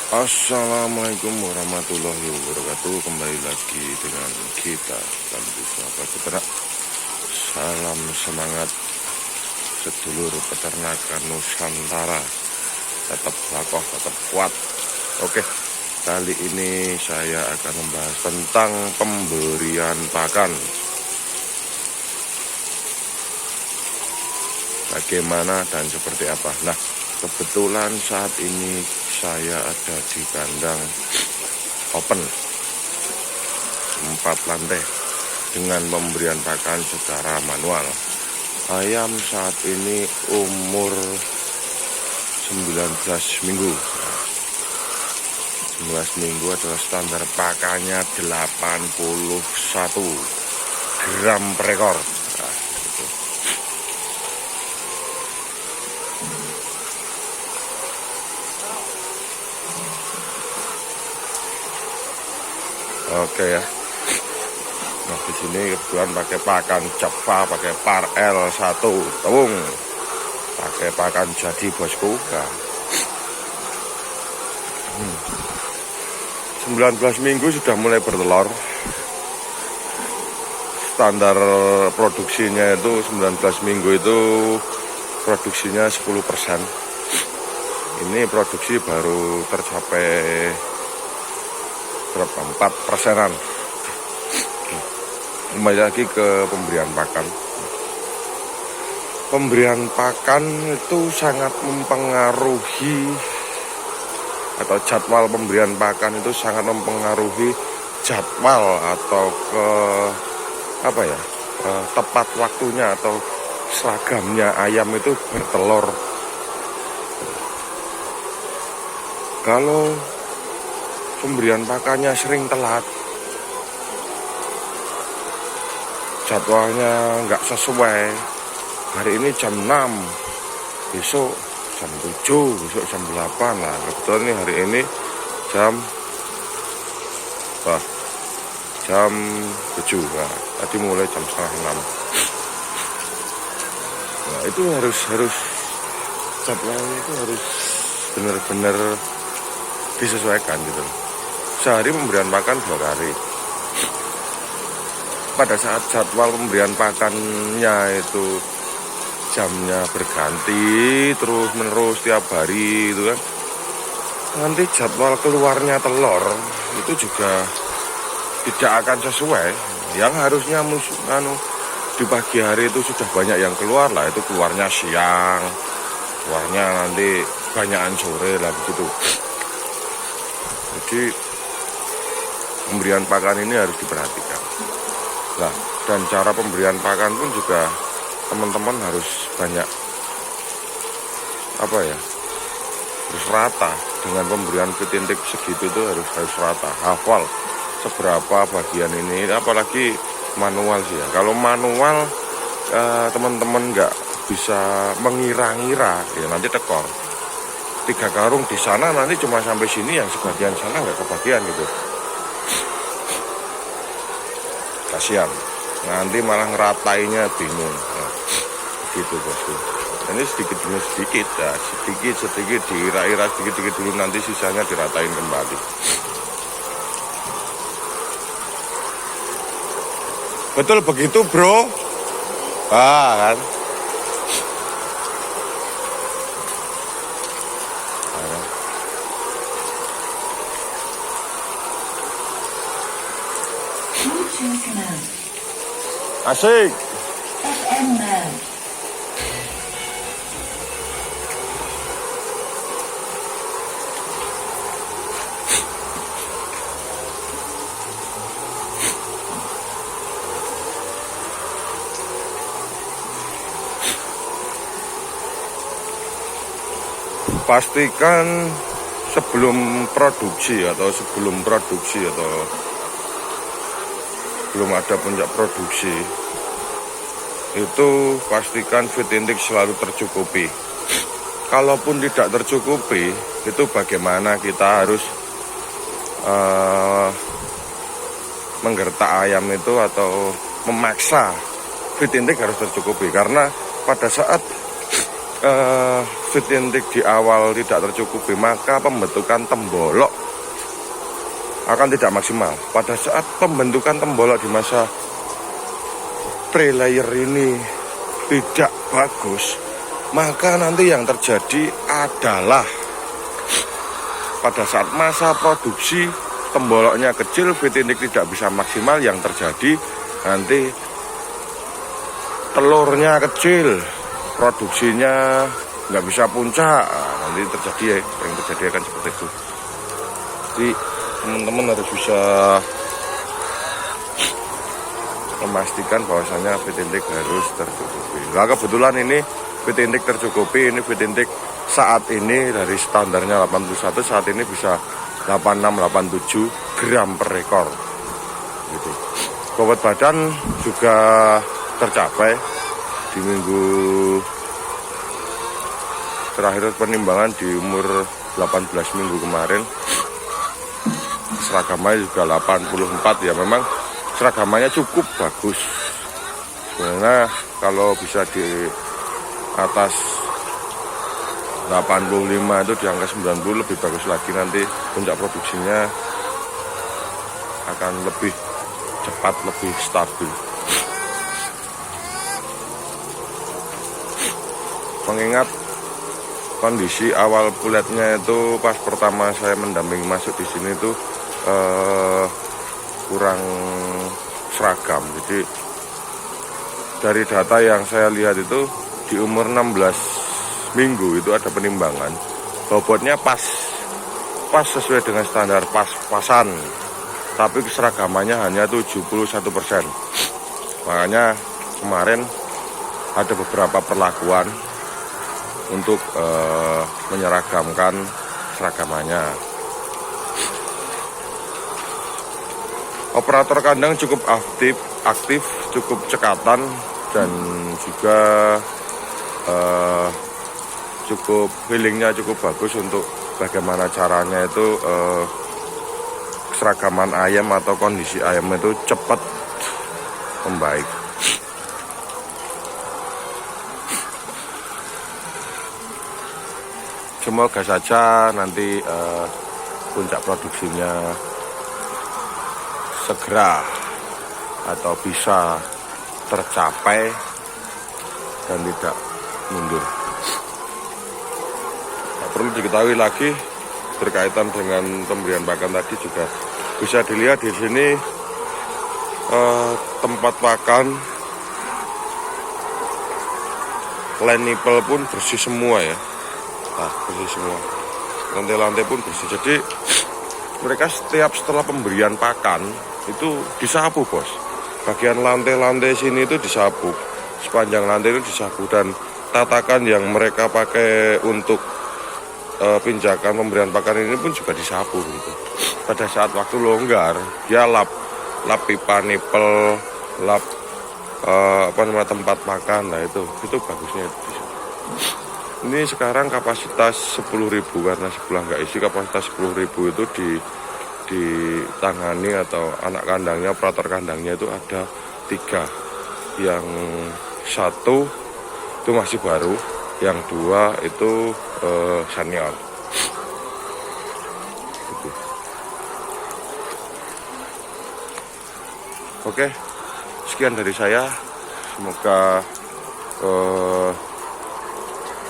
Assalamualaikum warahmatullahi wabarakatuh. Kembali lagi dengan kita Lampu Sahabat Peternak. Salam semangat sedulur peternakan Nusantara. Tetap kokoh, tetap kuat. Oke, kali ini saya akan membahas tentang pemberian pakan. Bagaimana dan seperti apa. Nah, kebetulan saat ini saya ada di kandang open 4 lantai dengan pemberian pakan secara manual. Ayam saat ini umur 19 minggu. 19 minggu adalah standar pakannya 81 gram per ekor. Nah, gitu. Oke ya. Nah, di sini kebetulan pakai pakan Java, pakai par L1 tawung, pakai pakan jadi bosku. Nah, 19 minggu sudah mulai bertelur. Standar produksinya itu 19 minggu itu produksinya 10%. Ini produksi baru tercapai berapa? 4%-an. Kembali lagi ke pemberian pakan. Pemberian pakan itu sangat mempengaruhi, atau jadwal pemberian pakan itu sangat mempengaruhi jadwal atau tepat waktunya atau seragamnya ayam itu bertelur. Kalau pemberian pakannya sering telat, jadwalnya nggak sesuai, hari ini jam 6, besok jam 7, besok jam 8 lah. Kebetulan nih hari ini jam 7, nah, tadi mulai jam setengah 6. Nah, itu harus jadwalnya itu harus benar-benar disesuaikan gitu. Sehari pemberian pakan 2 kali. Pada saat jadwal pemberian pakannya itu jamnya berganti terus menerus tiap hari itu kan, nanti jadwal keluarnya telur itu juga tidak akan sesuai. Yang harusnya di pagi hari itu sudah banyak yang keluar lah, itu keluarnya siang, keluarnya nanti banyakan sore lah begitu. Jadi pemberian pakan ini harus diperhatikan. Nah, dan cara pemberian pakan pun juga teman-teman harus banyak harus rata dengan pemberian feeding segitu itu harus rata, hafal seberapa bagian ini, apalagi manual sih ya. Kalau manual teman-teman nggak bisa mengira-ngira ya, nanti tekor 3 karung di sana nanti cuma sampai sini, yang sebagian sana nggak kebagian gitu, kasihan, nanti malah ngeratainya bingung. Nah, gitu bosku. Ini sedikit demi sedikit ya, sedikit diira-ira sedikit dulu, nanti sisanya diratain kembali. Betul begitu bro. Kan asik. Pastikan sebelum produksi atau belum ada puncak produksi itu pastikan feed intake selalu tercukupi. Kalaupun tidak tercukupi, itu bagaimana kita harus menggertak ayam itu atau memaksa feed intake harus tercukupi. Karena pada saat feed intake di awal tidak tercukupi, maka pembentukan tembolok akan tidak maksimal. Pada saat pembentukan tembolok di masa pre-layer ini tidak bagus, maka nanti yang terjadi adalah pada saat masa produksi temboloknya kecil, feed intake tidak bisa maksimal. Yang terjadi nanti telurnya kecil, produksinya nggak bisa puncak. Nanti terjadi ya, yang terjadi akan seperti itu. Jadi teman-teman harus bisa memastikan bahwasannya feed intake harus tercukupi. Nah, kebetulan ini feed intake tercukupi. Ini feed intake saat ini dari standarnya 81, saat ini bisa 86-87 gram per ekor gitu. Bobot badan juga tercapai di minggu terakhir penimbangan di umur 18 minggu kemarin. Seragamannya juga 84 ya, memang seragamannya cukup bagus. Sebenarnya kalau bisa di atas 85 itu di angka 90 lebih bagus lagi, nanti puncak produksinya akan lebih cepat, lebih stabil. Mengingat kondisi awal puletnya itu pas pertama saya mendampingi masuk di sini itu kurang seragam. Jadi dari data yang saya lihat itu di umur 16 minggu itu ada penimbangan, bobotnya pas sesuai dengan standar pas-pasan, tapi keseragamannya hanya 71%. Makanya kemarin ada beberapa perlakuan untuk menyeragamkan seragamannya. Operator kandang cukup aktif, cukup cekatan, dan juga cukup feelingnya cukup bagus untuk bagaimana caranya itu keseragaman ayam atau kondisi ayam itu cepat membaik. Semoga saja nanti puncak produksinya segera atau bisa tercapai dan tidak mundur. Nah, perlu diketahui lagi berkaitan dengan pemberian pakan tadi juga bisa dilihat di sini tempat pakan line nipple pun bersih semua ya. Nah, bersih semua. Lantai-lantai pun bersih. Jadi mereka setelah pemberian pakan itu disapu, bos. Bagian lantai-lantai sini itu disapu, sepanjang lantai itu disapu, dan tatakan yang mereka pakai untuk pinjakan pemberian pakan ini pun juga disapu gitu. Pada saat waktu longgar dia lap pipa nipel, lap tempat makan. Nah itu bagusnya itu. Ini sekarang kapasitas 10.000 karena sebelah nggak isi. Kapasitas 10.000 itu ditangani atau anak kandangnya, operator kandangnya itu ada 3. Yang 1 itu masih baru, yang 2 itu senior. Gitu. Oke, sekian dari saya. Semoga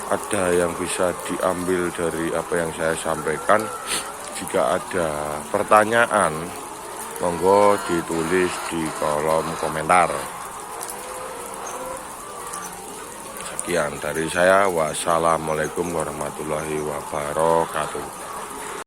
ada yang bisa diambil dari apa yang saya sampaikan. Jika ada pertanyaan, monggo ditulis di kolom komentar. Sekian dari saya. Wassalamualaikum warahmatullahi wabarakatuh.